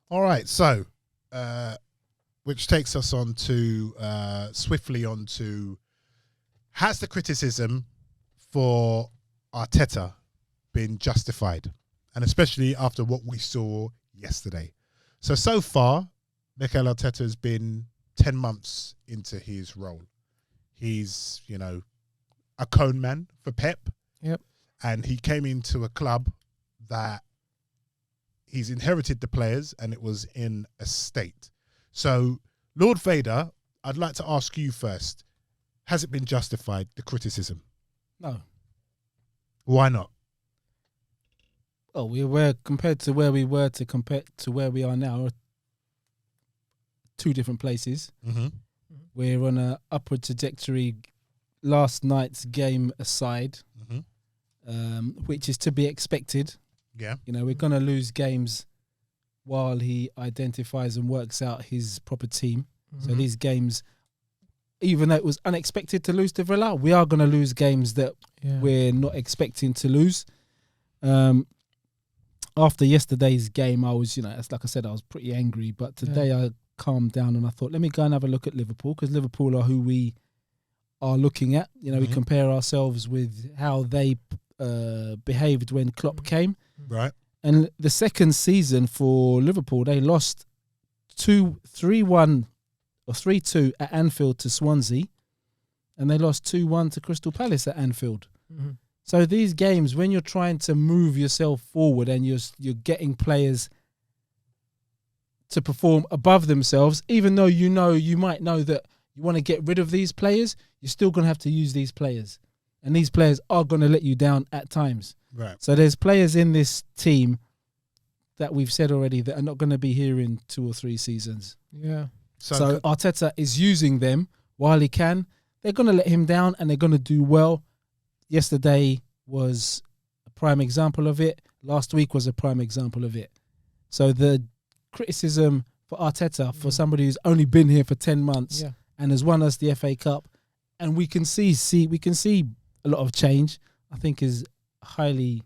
All right, so which takes us on to swiftly on to, has the criticism for Arteta been justified? And especially after what we saw yesterday. So far, Mikel Arteta has been 10 months into his role. He's, a cone man for Pep. Yep. And he came into a club that he's inherited the players and it was in a state. So, Lord Vader, I'd like to ask you first, has it been justified, the criticism? No. Why not? Well, we were, compared to where we were to compare to where we are now, two different places. Mm-hmm. We're on an upward trajectory, last night's game aside, which is to be expected. Yeah. We're going to lose games while he identifies and works out his proper team. So these games, even though it was unexpected to lose to Villa, we are going to lose games that we're not expecting to lose. After yesterday's game, I was, like I said, I was pretty angry. But today I calmed down and I thought, let me go and have a look at Liverpool, because Liverpool are who we are looking at. We compare ourselves with how they behaved when Klopp came. Right. And the second season for Liverpool, they lost 3-1 or 3-2 at Anfield to Swansea, and they lost 2-1 to Crystal Palace at Anfield. Mm-hmm. So these games, when you're trying to move yourself forward and you're getting players to perform above themselves, even though you might know that you want to get rid of these players, you're still going to have to use these players. And these players are going to let you down at times. Right. So there's players in this team that we've said already that are not going to be here in 2 or 3 seasons. Yeah. So Arteta is using them while he can. They're going to let him down and they're going to do well. Yesterday was a prime example of it. Last week was a prime example of it. So the criticism for Arteta, for somebody who's only been here for 10 months and has won us the FA Cup, and we can see a lot of change, I think is highly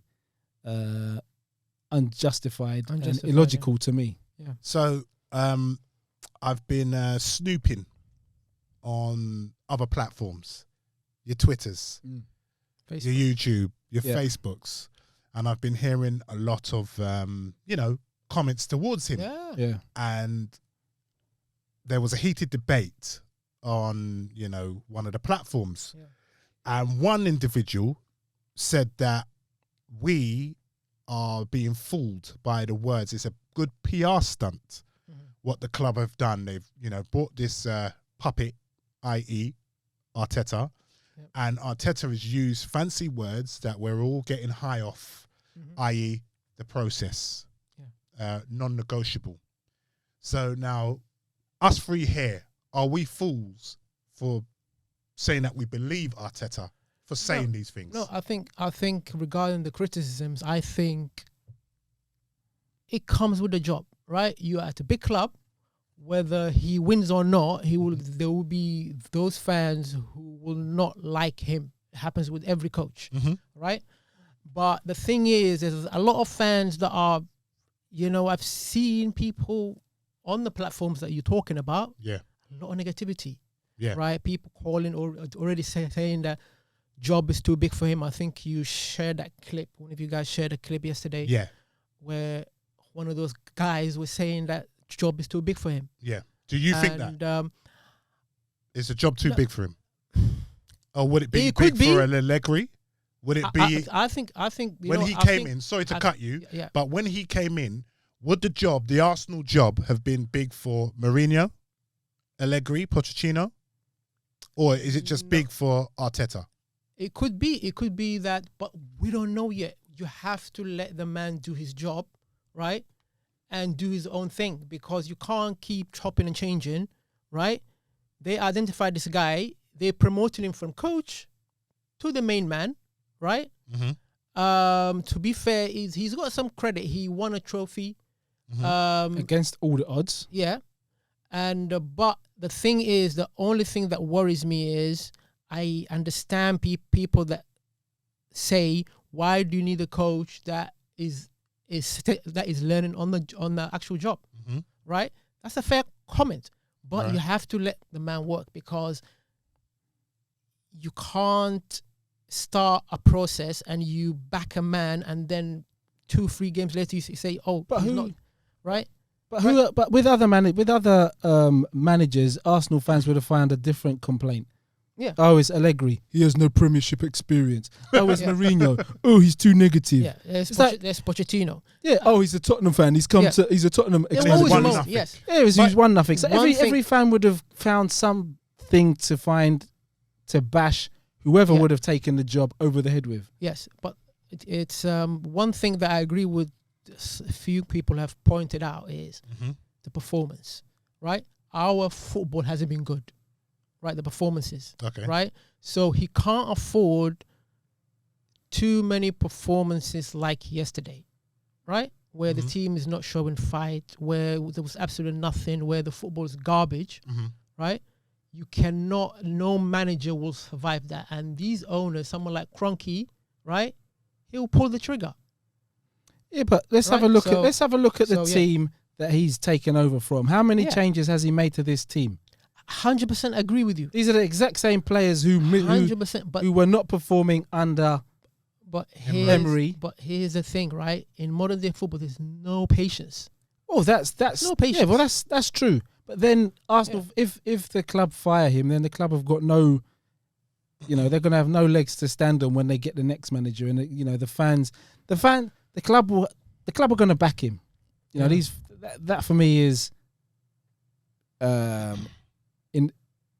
unjustified and illogical to me. Yeah. So I've been snooping on other platforms, your Twitters, your YouTube, your Facebooks, and I've been hearing a lot of, comments towards him. Yeah. And there was a heated debate on, one of the platforms. Yeah. And one individual said that we are being fooled by the words. It's a good PR stunt, what the club have done. They've, brought this puppet, i.e. Arteta, and Arteta has used fancy words that we're all getting high off, i.e. the process, non-negotiable. So now, us three here, are we fools for saying that we believe Arteta for saying these things? No, I think regarding the criticisms, I think it comes with the job, right? You're at a big club, whether he wins or not, there will be those fans who will not like him. It happens with every coach, right? But the thing is, there's a lot of fans that are, I've seen people on the platforms that you're talking about. Yeah. A lot of negativity. Yeah. Right? People calling or already saying that job is too big for him. I think you shared that clip. One of you guys shared a clip yesterday. Yeah. Where one of those guys was saying that job is too big for him. Yeah. Do you think that? Is the job too big for him? Or would it be big for Allegri? Would it be? I think. When he came in, sorry to cut you, but when he came in, would the Arsenal job have been big for Mourinho, Allegri, Pochettino? Or is it just big for Arteta? It could be that, but we don't know yet. You have to let the man do his job, right? And do his own thing, because you can't keep chopping and changing, right? They identified this guy. They promoted him from coach to the main man, right? To be fair, he's got some credit. He won a trophy. Against all the odds. Yeah. And but the thing is, the only thing that worries me is I understand people that say, why do you need a coach that is that is learning on the actual job, Mm-hmm. right? That's a fair comment, but Right. you have to let the man work, because you can't start a process and you back a man and then 2-3 games later you say, oh, But he's who- not right. But but with other managers, Arsenal fans would have found a different complaint. Yeah. Oh, it's Allegri. He has no Premiership experience. Oh, it's Yeah. Mourinho. Oh, he's too negative. Yeah, there's, It's like- there's Pochettino. Yeah. Oh, he's a Tottenham fan. He's come Yeah. to. He's a Tottenham. There Explain was experiment. one moments, nothing. yes. Yeah, it was But used 1-0. So one thing- every fan would have found something to find to bash whoever Yeah. would have taken the job over the head with. Yes, but it's one thing that I agree with. A few people have pointed out is Mm-hmm. the performance. Right, our football hasn't been good. Right, the performances. Okay. Right, so he can't afford too many performances like yesterday. Right, where the Mhm. team is not showing fight, where there was absolutely nothing, where the football is garbage. Mm-hmm. Right, you cannot. No manager will survive that. And these owners, someone like Kroenke, right, he'll pull the trigger. Yeah, but let's have a Right, look so- at the so, yeah. team that he's taken over from. How many Yeah. changes has he made to this team? 100% agree with you. These are the exact same players who 100%. But were not performing under. Emery. here's the thing, right? In modern day football, there's no patience. Oh, that's No patience. Yeah, well, that's true. But then Arsenal, if the club fire him, then the club have got no. They're going to have no legs to stand on when they get the next manager, and the club are going to back him. Yeah. That for me is.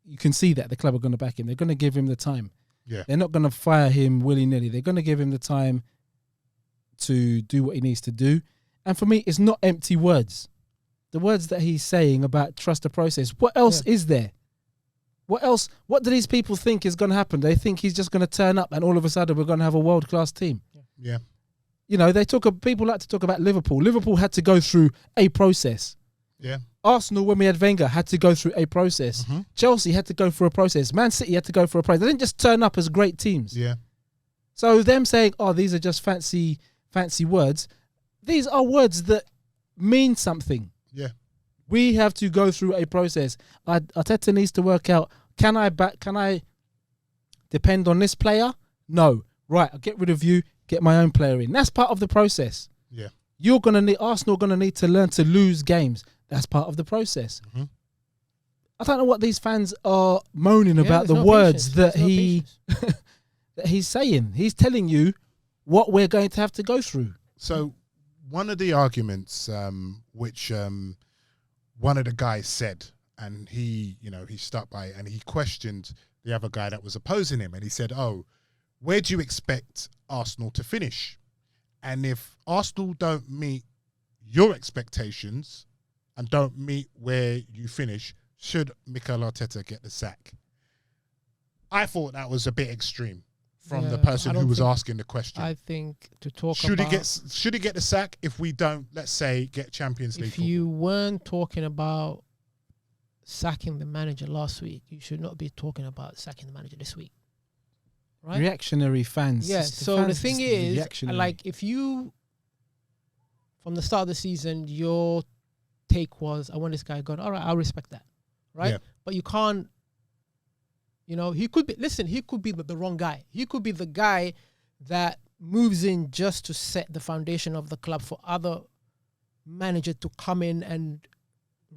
You can see that the club are going to back him. They're going to give him the time. Yeah. They're not going to fire him willy-nilly. They're going to give him the time to do what he needs to do. And for me, it's not empty words. The words that he's saying about trust the process. What else is there? What else? What do these people think is going to happen? They think he's just going to turn up and all of a sudden we're going to have a world-class team. Yeah. People like to talk about Liverpool. Liverpool had to go through a process. Yeah. Arsenal, when we had Wenger, had to go through a process. Mm-hmm. Chelsea had to go through a process. Man City had to go through a process. They didn't just turn up as great teams. Yeah. So them saying, "Oh, these are just fancy words," these are words that mean something. Yeah. We have to go through a process. Arteta needs to work out: Can I depend on this player? No. Right. I'll get rid of you. Get my own player in. That's part of the process. Yeah. Arsenal gonna need to learn to lose games. That's part of the process. Mm-hmm. I don't know what these fans are moaning about. there's The no words patience. that There's no he patience. that he's saying. He's telling you what we're going to have to go through. So one of the arguments which one of the guys said, and he stuck by it, and he questioned the other guy that was opposing him, and he said, "Oh, where do you expect Arsenal to finish? And if Arsenal don't meet your expectations and don't meet where you finish, should Mikel Arteta get the sack?" I thought that was a bit extreme from the Yeah, person I who don't was think- asking the question. I think to talk Should about he get the sack if we don't, let's say, get Champions League if football? you weren't talking about sacking the manager last week, you should not be talking about sacking the manager this week. Right? Reactionary fans. Yes. Just So the fans thing just is, reactionary. like, if you, from the start of the season, your take was, I want this guy gone. All right, I'll respect that. Right? Yeah. But you can't, he could be the wrong guy. He could be the guy that moves in just to set the foundation of the club for other manager to come in and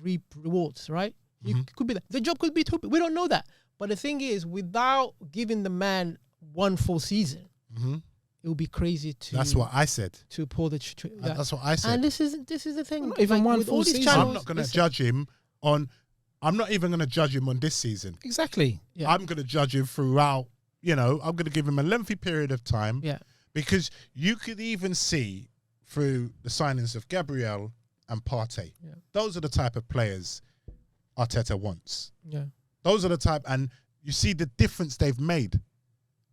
reap rewards, right? He Mhm. could be that. The job could be too. We don't know that. But the thing is, without giving the man one full season, Mhm. it would be crazy to. That's what I said. to pull the. That's what I said. And this is the thing. Not even one with all full these season. channels, I'm not going to listen, judge him on. I'm not even going to judge him on this season. exactly. Yeah. I'm going to judge him throughout. I'm going to give him a lengthy period of time. Yeah. Because you could even see through the signings of Gabriel and Partey. Yeah. Those are the type of players Arteta wants. Yeah. Those are the type, and you see the difference they've made.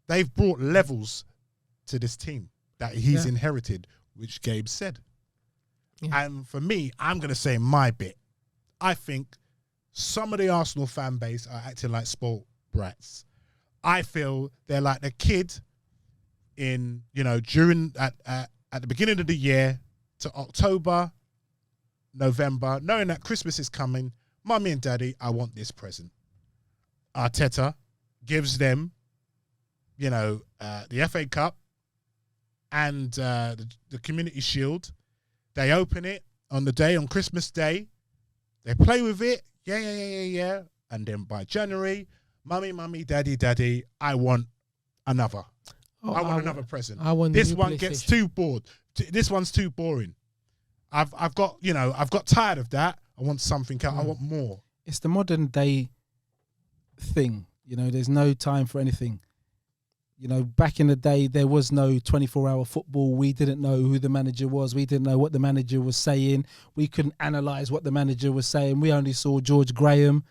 They've brought levels to this team that he's Yeah. inherited, which Gabe said. Yeah. And for me, I'm going to say my bit. I think some of the Arsenal fan base are acting like spoiled brats. I feel they're like the kid in, during at the beginning of the year, to October, November, knowing that Christmas is coming. Mummy and Daddy, I want this present. Arteta gives them, the FA Cup and the Community Shield. They open it on Christmas Day. They play with it. Yeah. And then by January, Mummy, Daddy, I want another. I want another present. This one gets too bored. This one's too boring. I've got tired of that. I want something else. I want more. It's the modern day thing. There's no time for anything. Back in the day, there was no 24-hour football. We didn't know who the manager was. We didn't know what the manager was saying. We couldn't analyse what the manager was saying. We only saw George Graham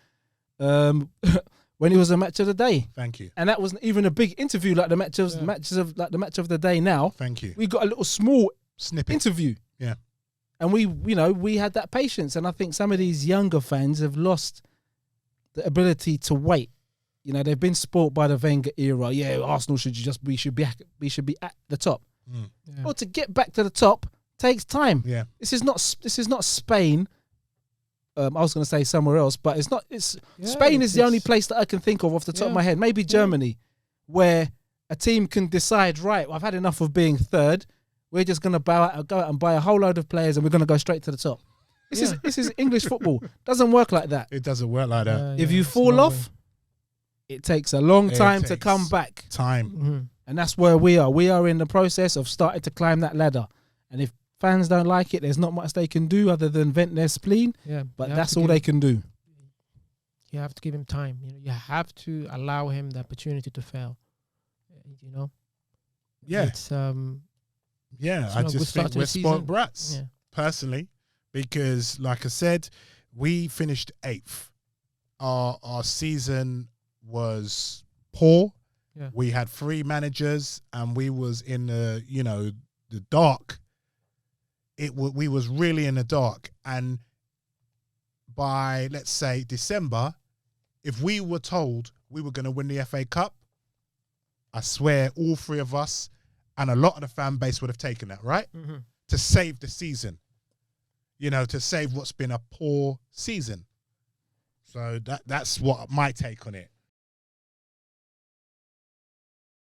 when it was a match of the day. Thank you. And that wasn't even a big interview like the match of the day now. Thank you. We got a little small snippet interview. Yeah. And we had that patience. And I think some of these younger fans have lost the ability to wait. They've been spoilt by the Wenger era. Yeah, Arsenal should be at the top. Mm. Yeah. Well, to get back to the top takes time. Yeah. This is not Spain. I was going to say somewhere else, but it's not. Spain is the only place that I can think of off the top of my head. Maybe Germany, where a team can decide, right, I've had enough of being third. We're just going to go out and buy a whole load of players, and we're going to go straight to the top. This is English football. Doesn't work like that. It doesn't work like that. If you fall off, it takes a long time to come back. Time. Mm-hmm. And that's where we are. We are in the process of starting to climb that ladder. And if fans don't like it, there's not much they can do other than vent their spleen. Yeah, but that's all they can do. You have to give him time. You have to allow him the opportunity to fail. Yeah. It's I just think we're spoiled brats, personally, because like I said, we finished 8th. Our season was poor. Yeah. We had 3 managers, and we was in the dark. We was really in the dark, and by let's say December, if we were told we were going to win the FA Cup, I swear all 3 of us and a lot of the fan base would have taken that, right? Mm-hmm. To save the season, to save what's been a poor season. So that's what my take on it.